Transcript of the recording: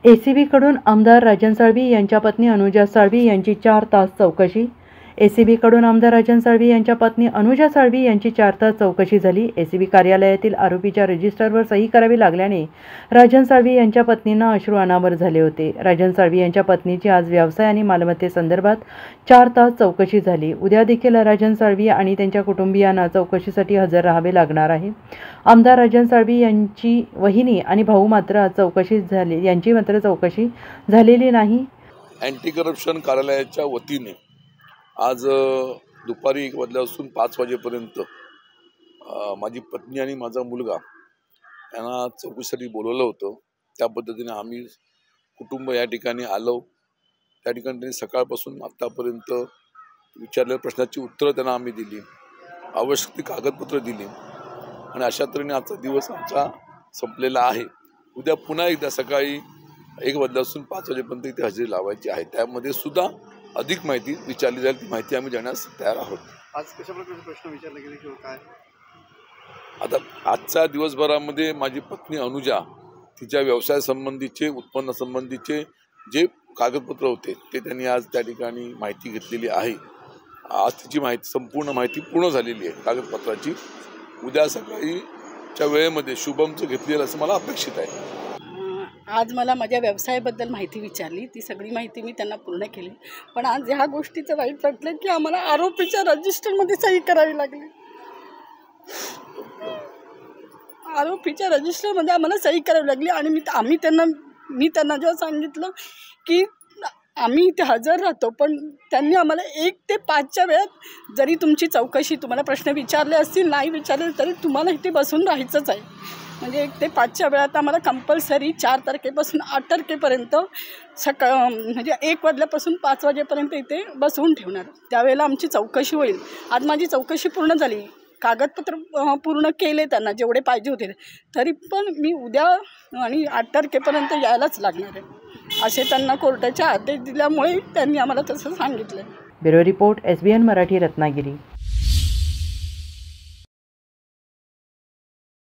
एसीबीकडून आमदार राजन साळवी यांच्या पत्नी अनुजा साळवी यांची 4 तास चौकशी। एसीबीकडून आमदार राजन साळवी यांच्या पत्नी अनुजा साळवी यांची 4 तास चौकशी झाली। एसीबी कार्यालयातील आरोपीच्या रजिस्टरवर सही करावी लागल्याने राजन साळवी यांच्या पत्नींना अश्रू अनावर झाले होते। राजन साळवी यांच्या पत्नीची आज व्यवसाय आणि मालमत्तेसंदर्भात 4 तास चौकशी झाली। उद्या देखील राजन साळवी आणि त्यांच्या कुटुंबियांना चौकशीसाठी हजर राहावे लागणार आहे। आमदार राजन साळवी यांची वहिनी आणि भाऊ मात्र चौकशी झालेली नाही। अँटी करप्शन कार्यालयाच्या वतीने आज दुपारी 1 वाजल्यापासून 5 वाजेपर्यंत माझी पत्नी आणि माझा मुलगा यांना चौकशीसाठी बोलवलं होतं। त्या पद्धतीने आम्ही कुटुंब या ठिकाणी आलो। त्या ठिकाणी त्यांनी सकाळपासून आतापर्यंत विचारलेल्या प्रश्नाची उत्तरं त्यांना आम्ही दिली, आवश्यक ती कागदपत्र दिली आणि अशा तऱ्हेने आजचा दिवस आमचा संपलेला आहे। उद्या पुन्हा एकदा सकाळी 1 वाजल्यापासून 5 वाजेपर्यंत इथे हजेरी लावायची आहे। त्यामध्ये सुद्धा अधिक माहिती विचारली जाईल, ती माहिती आम्ही देण्यास तयार आहोत। आज कशा प्रकारचे प्रश्न विचारले गेले किंवा काय? आता आजच्या दिवसभरामध्ये माझी पत्नी अनुजा तिच्या व्यवसाय संबंधीचे, उत्पन्न संबंधीचे जे कागदपत्र होते ते त्यांनी आज त्या ठिकाणी माहिती घेतलेली आहे। आज तिची माहिती, संपूर्ण माहिती पूर्ण झालेली आहे कागदपत्राची। उद्या सकाळीच्या वेळेमध्ये शुभमचं घेतलेलं असं मला अपेक्षित आहे। आज मला माझ्या व्यवसायाबद्दल माहिती विचारली, ती सगळी माहिती मी त्यांना पूर्ण केली। पण आज ह्या गोष्टीचं वाईट वाटलं की आम्हाला आरोपीच्या रजिस्टरमध्ये सही करावी लागली। आरोपीच्या रजिस्टरमध्ये आम्हाला सही करावी लागली आणि मी त्यांना जेव्हा सांगितलं की आम्ही इथे हजर राहतो, पण त्यांनी आम्हाला 1 ते 5च्या वेळात जरी तुमची चौकशी, तुम्हाला प्रश्न विचारले असतील, नाही विचारले तरी तुम्हाला इथे बसून राहायचंच आहे। म्हणजे 1 ते 5च्या वेळात आम्हाला कंपल्सरी 4 तारखेपासून 8 तारखेपर्यंत म्हणजे 1 वाजल्यापासून 5 वाजेपर्यंत इथे बसवून ठेवणार। त्यावेळेला आमची चौकशी होईल। आज माझी चौकशी पूर्ण झाली, कागदपत्र पूर्ण केले त्यांना जेवढे पाहिजे होते, तरी पण मी उद्या आणि 8 तारखेपर्यंत यायलाच लागणार आहे असे त्यांना कोर्टाचे आदेश दिल्यामुळे त्यांनी आम्हाला तसं सांगितलं। Bureau report, SBN Marathi, Ratnagiri.